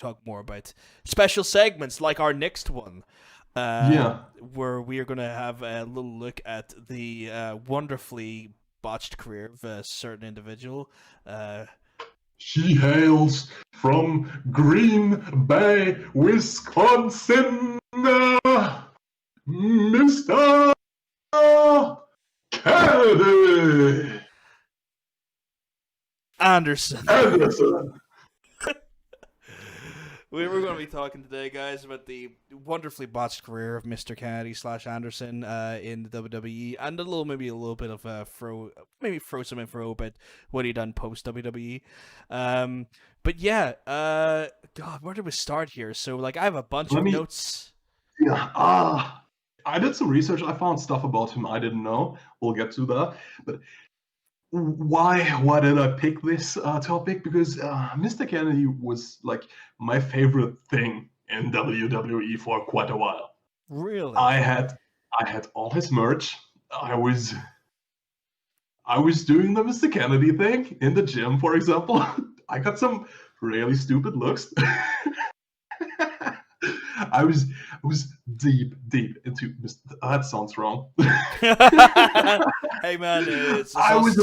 talk more about special segments like our next one. Where we are going to have a little look at the wonderfully botched career of a certain individual. She hails from Green Bay, Wisconsin, Mr. Kennedy Anderson. We're going to be talking today, guys, about the wonderfully botched career of Mr. Kennedy / Anderson in the WWE, and maybe a little bit of throw some info about what he done post WWE. But yeah, God, where did we start here? So, like, I have a bunch of notes. Yeah, I did some research. I found stuff about him I didn't know. We'll get to that, but. Why did I pick this topic? Because Mr. Kennedy was like my favorite thing in WWE for quite a while. Really? I had all his merch. I was doing the Mr. Kennedy thing in the gym, for example. I got some really stupid looks. I was deep into that sounds wrong. Hey man, I was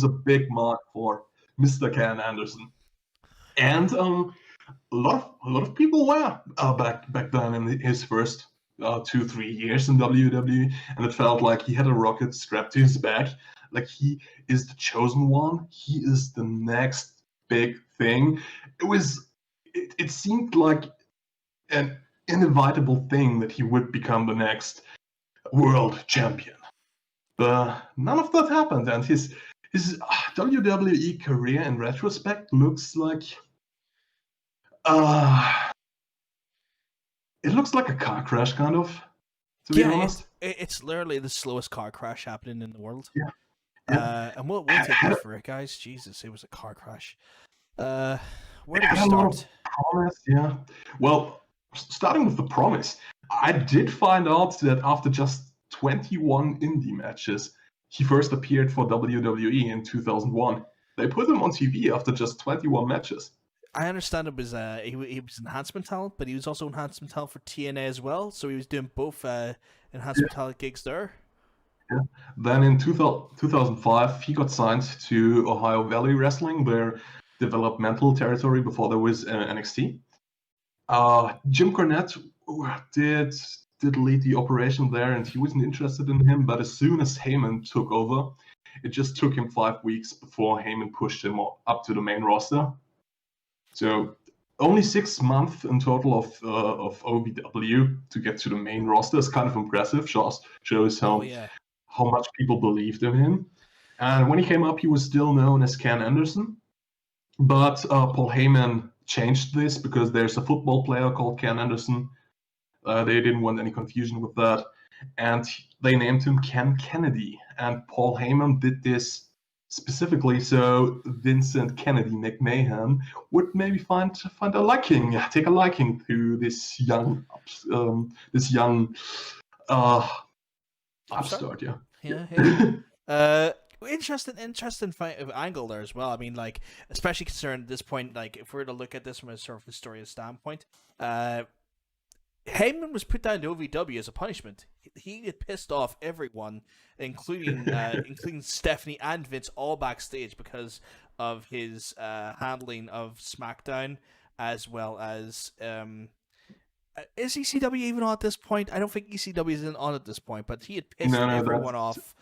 a big mark for Mr. Ken Anderson, and a lot of people were back then in his first 2-3 years in WWE, and it felt like he had a rocket strapped to his back. Like he is the chosen one. He is the next big thing. It seemed like an inevitable thing that he would become the next world champion. But none of that happened, and his WWE career in retrospect looks like it looks like a car crash, kind of. To be honest, it's literally the slowest car crash happening in the world. Yeah. And we'll take it for it, guys. Jesus, it was a car crash. Where do we start? Promise, yeah. Well, starting with the promise, I did find out that after just 21 indie matches, he first appeared for WWE in 2001. They put him on TV after just 21 matches. I understand it was he was enhancement talent, but he was also enhancement talent for TNA as well. So he was doing both enhancement talent gigs there. Yeah. Then in 2005, he got signed to Ohio Valley Wrestling, their developmental territory before there was NXT. Jim Cornette did lead the operation there, and he wasn't interested in him. But as soon as Heyman took over, it just took him 5 weeks before Heyman pushed him up to the main roster. So only 6 months in total of OVW to get to the main roster is kind of impressive. Shows how much people believed in him. And when he came up, he was still known as Ken Anderson. But Paul Heyman changed this because there's a football player called Ken Anderson. They didn't want any confusion with that. And they named him Ken Kennedy. And Paul Heyman did this specifically so Vincent Kennedy McMahon would maybe take a liking to this young upstart. Interesting angle there as well. I mean, like, especially concerned at this point, like, if we were to look at this from a sort of historian standpoint, Heyman was put down to OVW as a punishment. He had pissed off everyone, including Stephanie and Vince, all backstage because of his handling of SmackDown, as well as is ECW even on at this point? I don't think ECW is on at this point, but he had pissed everyone off.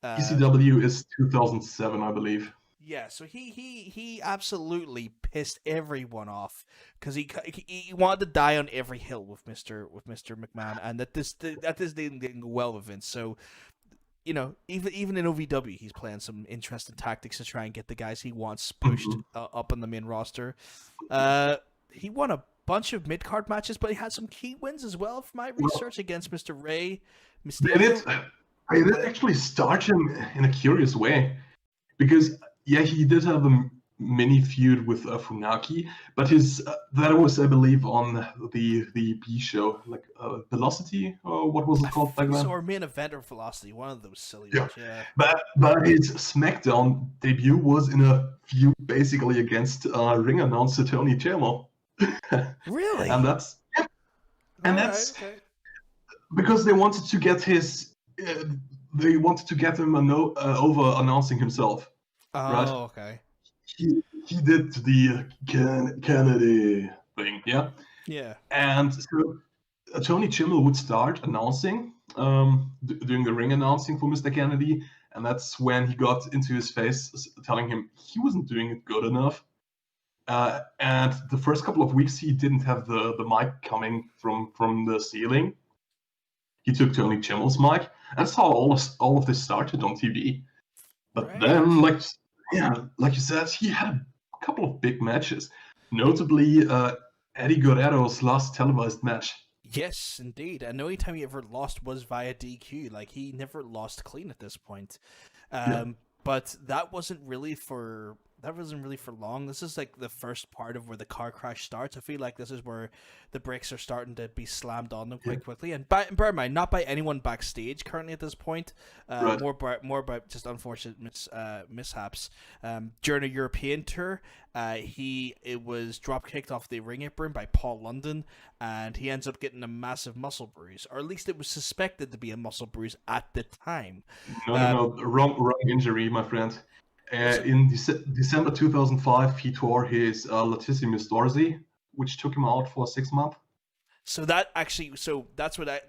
ECW is 2007, I believe. Yeah, so he absolutely pissed everyone off because he wanted to die on every hill with Mr. McMahon, and that this didn't go well with Vince. So, you know, even in OVW, he's playing some interesting tactics to try and get the guys he wants pushed up on the main roster. He won a bunch of mid-card matches, but he had some key wins as well from my research against Mr. Ray Mysterio. I did actually start him in a curious way because he did have a mini feud with Funaki, but his that was, I believe, on the B show, like Velocity, or what was it called back then? Or Main Event or Velocity, one of those silly Yeah. ones. Yeah. But his SmackDown debut was in a feud basically against ring announcer Tony Chamo. Really? And that's Okay. because they wanted to get his they wanted to get him over announcing himself. Oh, right? okay. He did the Kennedy thing, yeah. Yeah. And so Tony Chimmel would start announcing, doing the ring announcing for Mr. Kennedy, and that's when he got into his face, telling him he wasn't doing it good enough. And the first couple of weeks, he didn't have the mic coming from the ceiling. He took Tony Chimmel's mic. That's how all of this started on TV. But then, like you said, he had a couple of big matches, notably Eddie Guerrero's last televised match. Yes, indeed. And the only time he ever lost was via DQ. Like, he never lost clean at this point. But that wasn't really for long. This is like the first part of where the car crash starts. I feel like this is where the brakes are starting to be slammed on them quite quickly. And bear in mind, not by anyone backstage currently at this point. More about just unfortunate mishaps. During a European tour, it was drop kicked off the ring apron by Paul London, and he ends up getting a massive muscle bruise, or at least it was suspected to be a muscle bruise at the time. No, wrong injury, my friend. In December 2005, he tore his latissimus dorsi, which took him out for 6 months. That's what I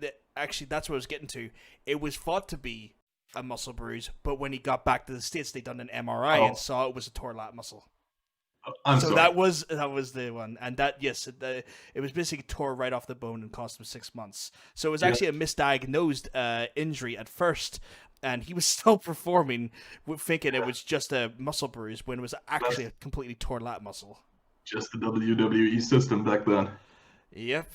was getting to. It was thought to be a muscle bruise, but when he got back to the States, they done an MRI and saw it was a torn lat muscle. Sorry. that was the one, and it was basically tore right off the bone and cost him 6 months. So it was actually a misdiagnosed injury at first. And he was still performing, thinking it was just a muscle bruise when it was actually a completely torn lat muscle. Just the WWE system back then. Yep.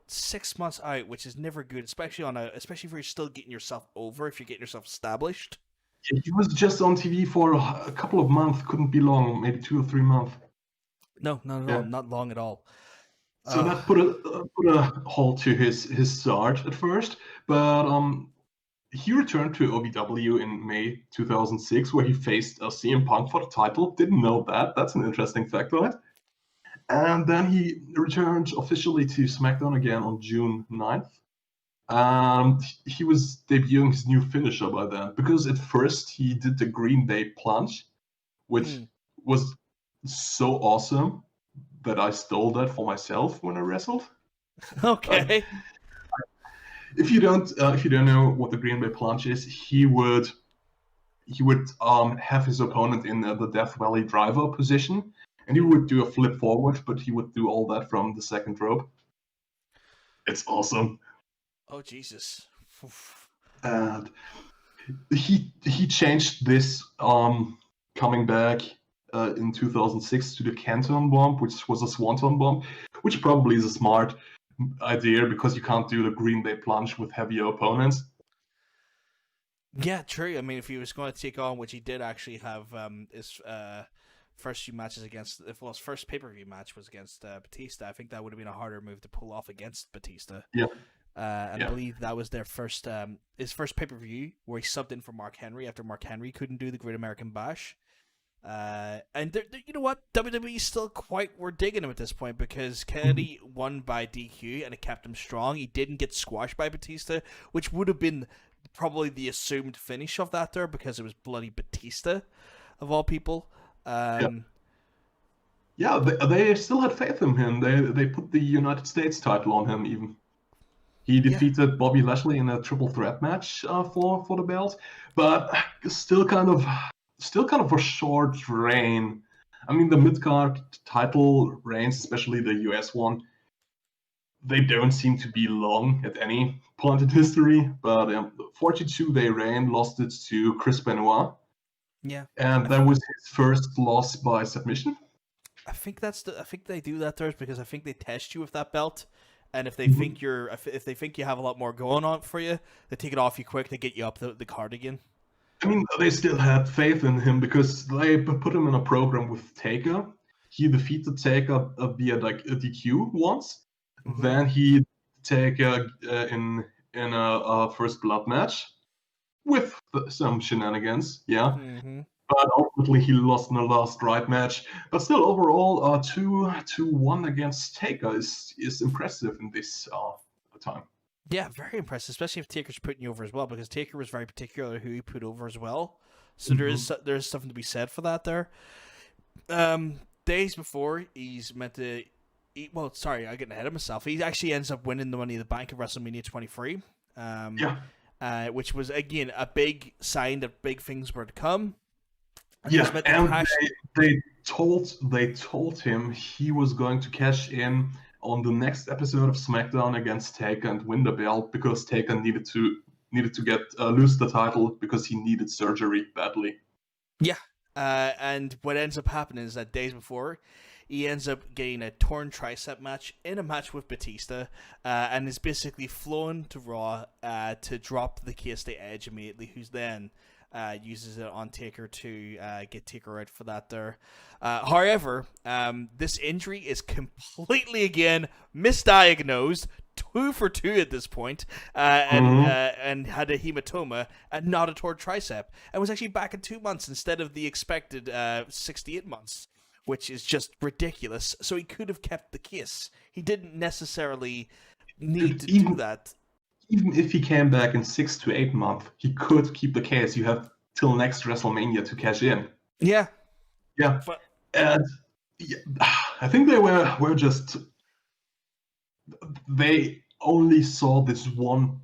6 months out, which is never good, especially if you're still getting yourself over, if you're getting yourself established. He was just on TV for a couple of months. Couldn't be long, maybe 2 or 3 months. No, not at all. Not long at all. So that put a halt to his start at first, but he returned to OVW in May 2006, where he faced CM Punk for the title. Didn't know that. That's an interesting fact, right? And then he returned officially to SmackDown again on June 9th. He was debuting his new finisher by then, because at first he did the Green Bay Plunge, which was so awesome that I stole that for myself when I wrestled. Okay. If you don't know what the Green Bay Plunge is, he would have his opponent in the Death Valley driver position, and he would do a flip forward, but he would do all that from the second rope. It's awesome. Oh Jesus! And he changed this coming back in 2006 to the Canton Bomb, which was a Swanton Bomb, which probably is a smart idea because you can't do the Green Bay Plunge with heavier opponents. Yeah, true. I mean, if he was going to take on, which he did actually have, his first few matches against, his first pay-per-view match was against Batista. I think that would have been a harder move to pull off against Batista. Yeah. I believe that was their first, his first pay-per-view where he subbed in for Mark Henry after Mark Henry couldn't do the Great American Bash. And you know what? WWE still were digging him at this point because Kennedy won by DQ and it kept him strong. He didn't get squashed by Batista, which would have been probably the assumed finish of that there because it was bloody Batista, of all people. They still had faith in him. They put the United States title on him even. He defeated Bobby Lashley in a triple threat match for the belt, but still kind of a short reign. I mean, the mid-card title reigns, especially the US one, they don't seem to be long at any point in history. But 42-day reign, lost it to Chris Benoit. Yeah, and that was his first loss by submission. I think they do that there because I think they test you with that belt. And if they think if they think you have a lot more going on for you, they take it off you quick to get you up the card again. I mean, they still had faith in him because they put him in a program with Taker. He defeated Taker via like a DQ once. Mm-hmm. Then he Taker in a first blood match with some shenanigans. Yeah, Mm-hmm. but ultimately he lost in the last right match. But still, overall, 2-1 against Taker is impressive in this time. Yeah, very impressive, especially if Taker's putting you over as well, because Taker was very particular who he put over as well. So there is something to be said for that there. Days before he's meant to, well, sorry, I'm getting ahead of myself. He actually ends up winning the Money in the Bank at WrestleMania 23. Which was again a big sign that big things were to come. And they told him he was going to cash in on the next episode of SmackDown against Taker and win the belt because Taker needed to get lose the title because he needed surgery badly. Yeah, and what ends up happening is that days before, he ends up getting a torn tricep match in a match with Batista, and is basically flown to Raw to drop the case to Edge immediately, who's then uses it on Taker to get Taker out for that there. However, this injury is completely, again, misdiagnosed. 2 for 2 at this point, and had a hematoma and not a torn tricep, and was actually back in 2 months instead of the expected 68 months, which is just ridiculous. So he could have kept the case. He didn't necessarily need to do that. Even if he came back in 6 to 8 months, he could keep the case. You have till next WrestleMania to cash in. Yeah. But, and I think they were just... They only saw this one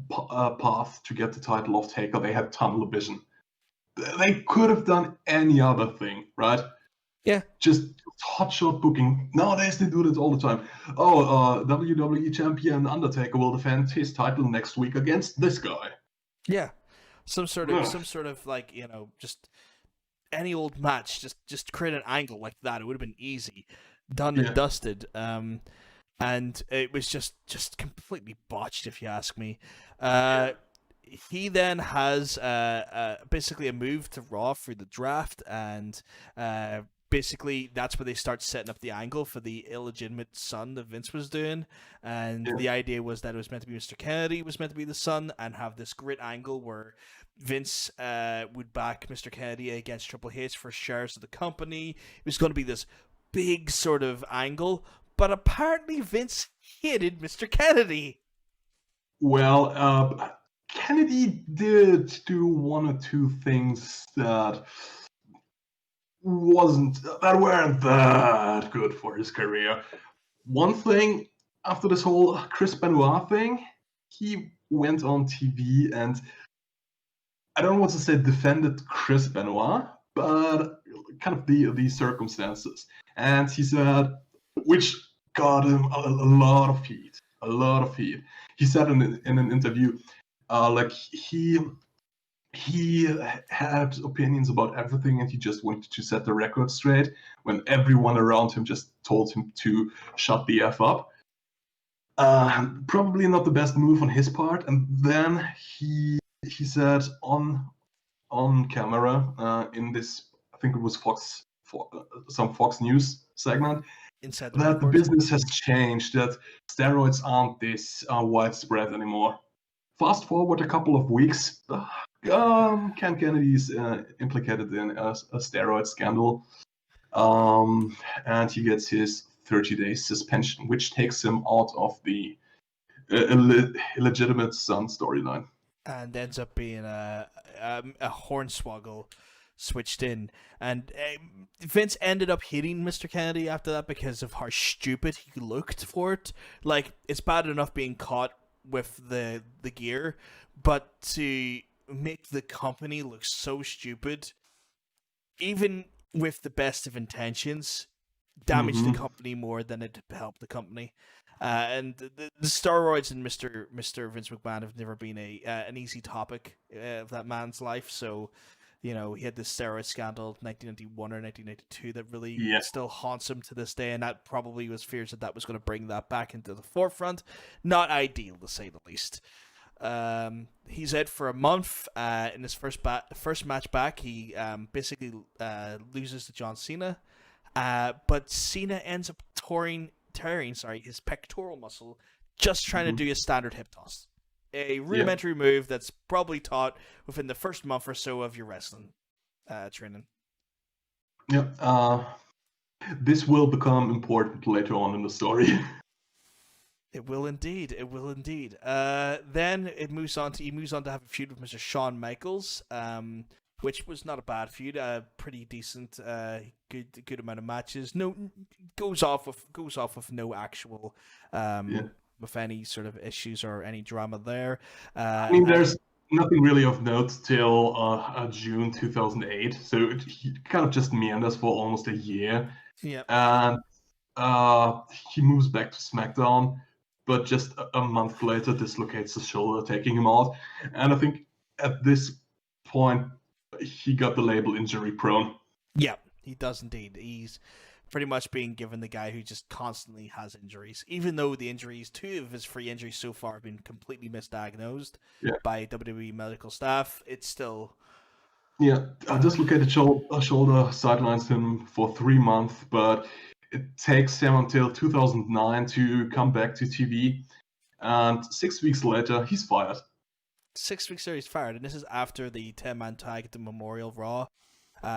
path to get the title off Taker. They had tunnel vision. They could have done any other thing, right? Yeah. Just hotshot booking. Nowadays they do this all the time. WWE champion Undertaker will defend his title next week against this guy. Yeah. Some sort of like, just any old match. Just create an angle like that. It would have been easy, done and dusted. And it was just completely botched, if you ask me. He then has basically a move to Raw through the draft, and basically that's where they start setting up the angle for the illegitimate son that Vince was doing. And the idea was that it was meant to be Mr. Kennedy was meant to be the son, and have this great angle where Vince would back Mr. Kennedy against Triple H for shares of the company. It was going to be this big sort of angle. But apparently Vince hated Mr. Kennedy. Well, Kennedy did do one or two things that weren't that good for his career. One thing, after this whole Chris Benoit thing, he went on TV and, I don't want to say defended Chris Benoit, but kind of the circumstances. And he said, which got him a lot of heat. He said in an interview, like he had opinions about everything, and he just wanted to set the record straight. When everyone around him just told him to shut the f up, probably not the best move on his part. And then he said on camera in this, I think it was some Fox News segment, that the business has changed, that steroids aren't this widespread anymore. Fast forward a couple of weeks, Ken Kennedy's implicated in a steroid scandal, and he gets his 30-day suspension, which takes him out of the illegitimate son storyline. And ends up being a hornswoggle switched in, and Vince ended up hating Mr. Kennedy after that because of how stupid he looked for it. Like, it's bad enough being caught with the gear, but to make the company look so stupid, even with the best of intentions, damaged the company more than it helped the company. And the steroids and Mr. Vince McMahon have never been an easy topic of that man's life. So, he had this steroid scandal in 1991 or 1992 that really still haunts him to this day, and that probably was fears that was going to bring that back into the forefront. Not ideal, to say the least. He's out for a month. In his first match back, he basically loses to John Cena. But Cena ends up tearing his pectoral muscle just trying to do a standard hip toss. A rudimentary move that's probably taught within the first month or so of your wrestling training. Yeah. This will become important later on in the story. It will indeed. It will indeed. Then he moves on to have a feud with Mr. Shawn Michaels, which was not a bad feud. Pretty decent. Good amount of matches. No, goes off with no actual with any sort of issues or any drama there. I mean, there's nothing really of note till June 2008, so he kind of just meanders for almost a year. Yeah. And he moves back to SmackDown, but just a month later dislocates his shoulder, taking him out. And I think at this point, he got the label injury prone. Yeah, he does indeed. He's pretty much being given the guy who just constantly has injuries, even though the injuries, 2 of his 3 injuries so far have been completely misdiagnosed by WWE medical staff. It's still... Yeah, a dislocated shoulder sidelines him for 3 months, but it takes him until 2009 to come back to TV, and 6 weeks later, he's fired. 6 weeks later, he's fired, and this is after the 10-man tag at the Memorial Raw.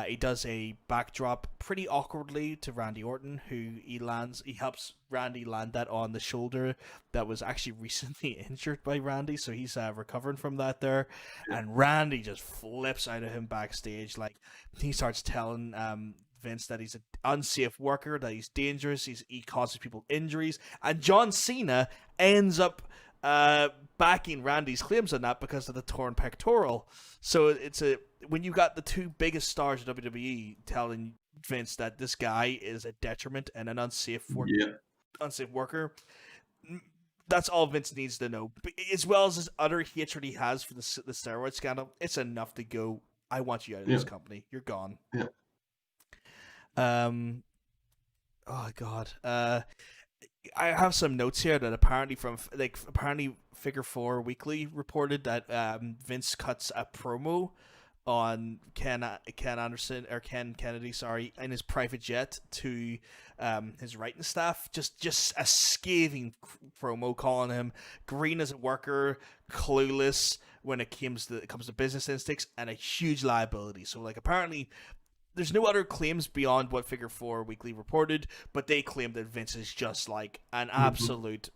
He does a backdrop pretty awkwardly to Randy Orton, who he helps Randy land that on the shoulder that was actually recently injured by Randy, so he's recovering from that there. And Randy just flips out of him backstage. Like, he starts telling Vince that he's an unsafe worker, that he's dangerous, he causes people injuries, and John Cena ends up backing Randy's claims on that because of the torn pectoral. So when you got the 2 biggest stars of WWE telling Vince that this guy is a detriment and an unsafe worker, that's all Vince needs to know. As well as his utter hatred he has for the steroid scandal, it's enough to go, I want you out of this company. You're gone. Yeah. Oh God. I have some notes here that apparently Figure 4 Weekly reported that Vince cuts a promo on Ken Kennedy, in his private jet to his writing staff. Just a scathing promo calling him green as a worker, clueless when it comes to business instincts, and a huge liability. So apparently there's no other claims beyond what Figure 4 Weekly reported, but they claim that Vince is just like an absolute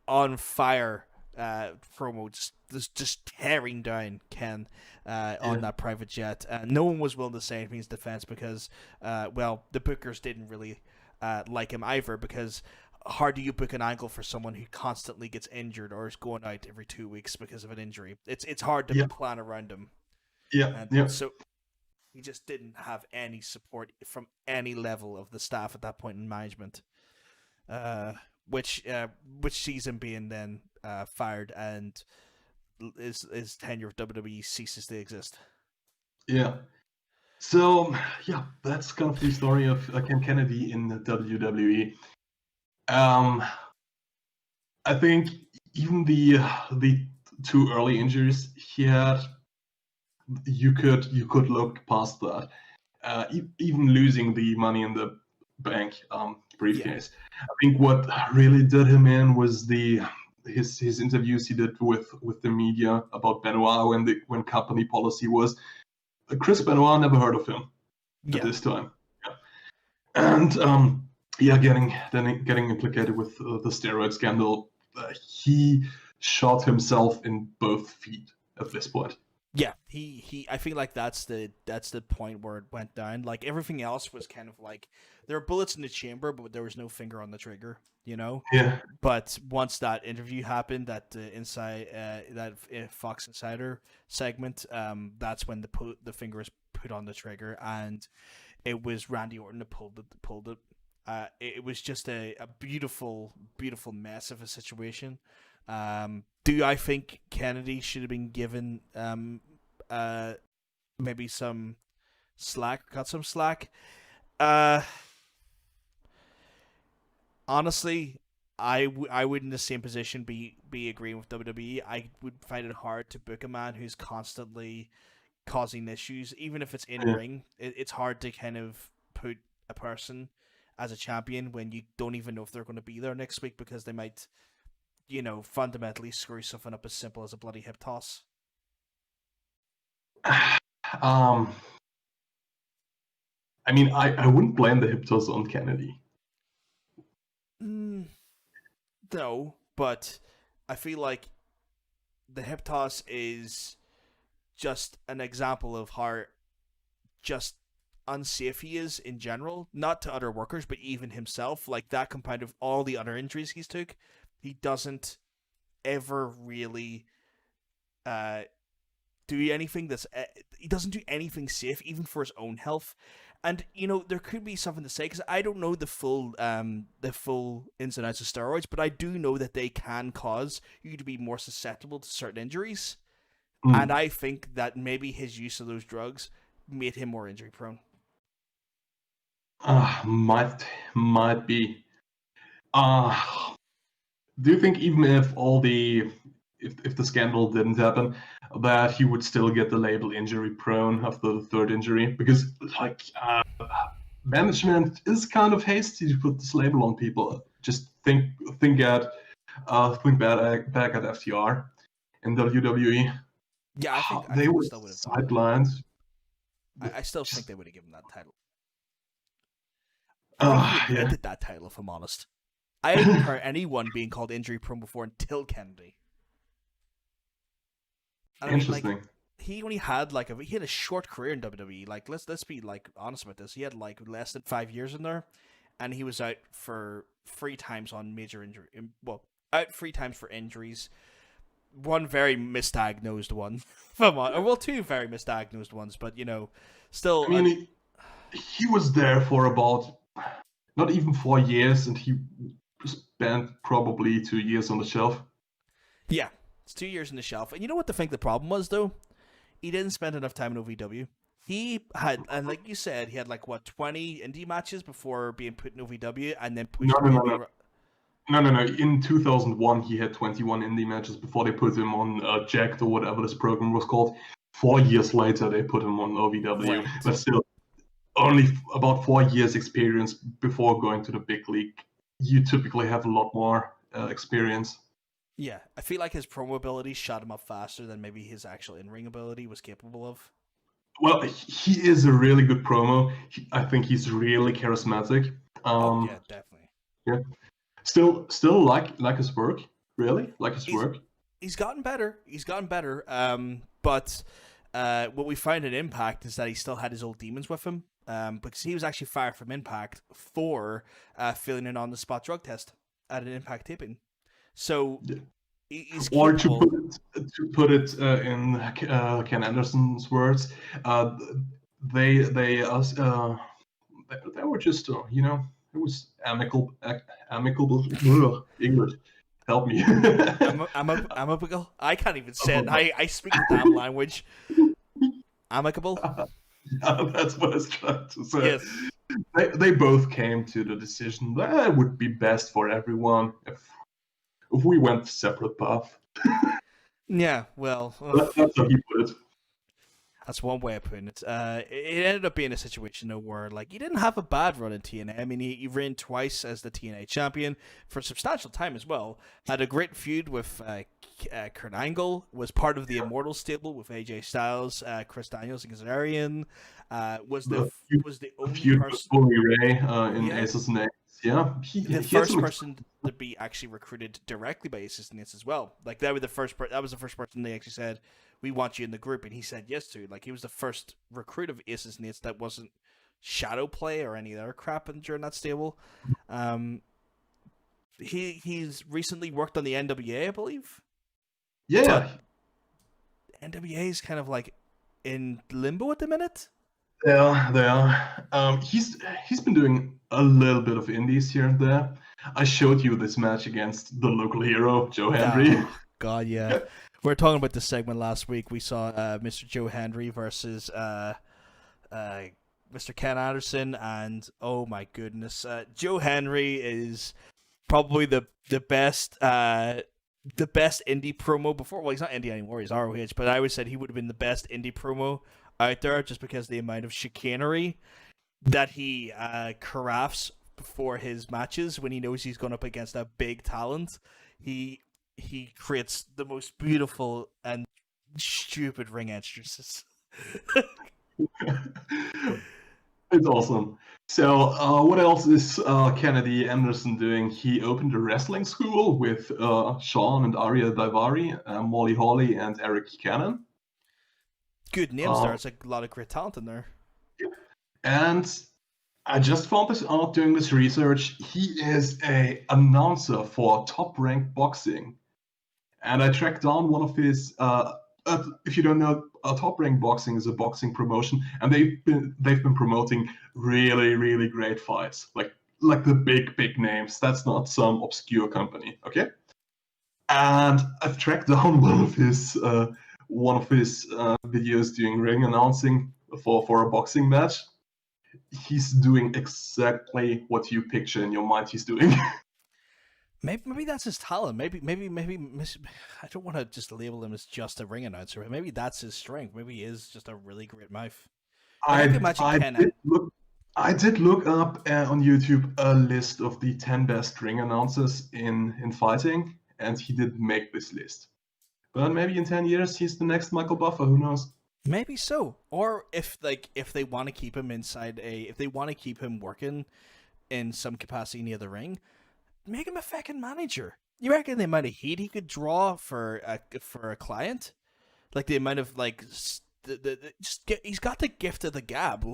on fire promo, just tearing down Ken on that private jet. No one was willing to say anything in his defense because, the bookers didn't really like him either, because how do you book an angle for someone who constantly gets injured or is going out every 2 weeks because of an injury? It's hard to plan around him. So he just didn't have any support from any level of the staff at that point in management, which sees him being then fired, and his tenure with WWE ceases to exist. Yeah. So that's kind of the story of Ken Kennedy in the WWE. I think even the 2 early injuries he had, you could look past that. Even losing the Money in the Bank briefcase. I think what really did him in was his interviews he did with the media about Benoit when company policy was Chris Benoit, never heard of him at this time. And getting implicated with the steroid scandal. He shot himself in both feet at this point. Yeah, he I feel like that's the point where it went down. Like, everything else was kind of like there were bullets in the chamber, but there was no finger on the trigger, Yeah. But once that interview happened, that Fox Insider segment, that's when the finger was put on the trigger, and it was Randy Orton that pulled it. It was just a beautiful, beautiful mess of a situation. Do I think Kennedy should have been given maybe some slack, cut some slack? Honestly, I would in the same position be agreeing with WWE. I would find it hard to book a man who's constantly causing issues, even if it's in Yeah. ring. It's hard to kind of put a person as a champion when you don't even know if they're going to be there next week because they might, fundamentally screw something up as simple as a bloody hip toss. Um, I mean, I wouldn't blame the hip toss on Kennedy. No, but I feel like the hip toss is just an example of how just unsafe he is in general, not to other workers, but even himself. Like that combined with all the other injuries he's took, he doesn't ever really do anything he doesn't do anything safe, even for his own health. And there could be something to say because I don't know the full ins and outs of steroids, but I do know that they can cause you to be more susceptible to certain injuries. And I think that maybe his use of those drugs made him more injury prone. Might be. Do you think even if if the scandal didn't happen, that he would still get the label injury prone after the third injury? Because management is kind of hasty to put this label on people. Just think back at FTR in WWE. Yeah, I think they were still would have sidelined. I still think they would have given that title. Yeah. He invented that title, if I'm honest. I hadn't heard anyone being called injury prone before until Kennedy. And Interesting. he only had he had a short career in WWE. Like let's be honest about this. He had less than 5 years in there, and he was out for 3 times on major injury. Well, out 3 times for injuries. One very misdiagnosed one. Well, 2 very misdiagnosed ones, but still. I mean, he was there for about not even 4 years, and he spent probably 2 years on the shelf. Yeah, it's 2 years on the shelf. And you know what the problem was, though? He didn't spend enough time in OVW. He had, and like you said, he had 20 indie matches before being put in OVW, and then pushed. No. In 2001, he had 21 indie matches before they put him on Jacked or whatever this program was called. 4 years later, they put him on OVW. Right. But still, only about 4 years experience before going to the big league. You typically have a lot more experience. Yeah, I feel like his promo ability shot him up faster than maybe his actual in-ring ability was capable of. Well, he is a really good promo. I think he's really charismatic. Yeah, definitely. Yeah. Still like his work, really? Like his work? He's gotten better. But what we find in Impact is that he still had his old demons with him. Because he was actually fired from Impact for failing an on-the-spot drug test at an Impact taping. So he's or capable. to put it in Ken Anderson's words, they were just it was amicable. English, help me. Amicable. I can't even say it. I speak a damn language. Amicable. That's what I was trying to say. Yes. They both came to the decision that it would be best for everyone if we went separate paths. Yeah, well, that's how he put it. That's one way of putting it. It ended up being a situation though where he didn't have a bad run in TNA. I mean, he ran twice as the TNA champion for a substantial time as well. Had a great feud with Kurt Angle. Was part of the Immortal stable with AJ Styles, Chris Daniels, and Kazarian. Was the only person. Bully Ray in Aces and Eights. Yeah, the first person to be actually recruited directly by Aces and Eights as well. That was the first person they actually said, "We want you in the group," and he said yes to. He was the first recruit of Aces and Eights that wasn't shadow play or any other crap during that stable. He's recently worked on the NWA, I believe. Yeah. But NWA is kind of in limbo at the minute. Yeah, they are. He's been doing a little bit of indies here and there. I showed you this match against the local hero, Joe Hendry. Oh, God, yeah. We were talking about this segment last week. We saw Mr. Joe Hendry versus Mr. Ken Anderson, and oh my goodness, Joe Hendry is probably the best indie promo before. Well, he's not indie anymore; he's ROH. But I always said he would have been the best indie promo out there, just because the amount of chicanery that he crafts before his matches when he knows he's going up against a big talent. He creates the most beautiful and stupid ring entrances. It's awesome. So, what else is Kennedy Anderson doing? He opened a wrestling school with Sean and Arya Daivari, Molly Holly, and Eric Cannon. Good names there. It's a lot of great talent in there. And I just found this out doing this research. He is a announcer for Top Rank Boxing, and I tracked down one of his. If you don't know, Top Rank Boxing is a boxing promotion, and they've been promoting really great fights, like the big names. That's not some obscure company, okay? And I've tracked down one of his videos doing ring announcing for a boxing match. He's doing exactly what you picture in your mind he's doing. Maybe that's his talent. Maybe I don't want to just label him as just a ring announcer. But maybe that's his strength. Maybe he is just a really great mouth. I did look up on YouTube a list of the 10 best ring announcers in fighting, and he did make this list. But maybe in 10 years he's the next Michael Buffer. Who knows? Maybe so. Or if they want to keep him if they want to keep him working in some capacity near the ring, make him a fucking manager. You reckon the amount of heat he could draw for a client, like the amount of he's got the gift of the gab.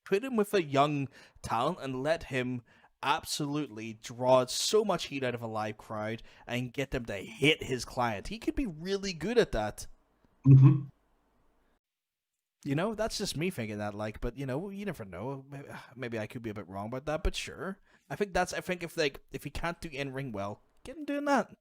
Put him with a young talent and let him absolutely draw so much heat out of a live crowd and get them to hit his client. He could be really good at that. Mm-hmm. You know, that's just me thinking that, but you never know. Maybe I could be a bit wrong about that, but sure. I think if he can't do in ring well, get him doing that.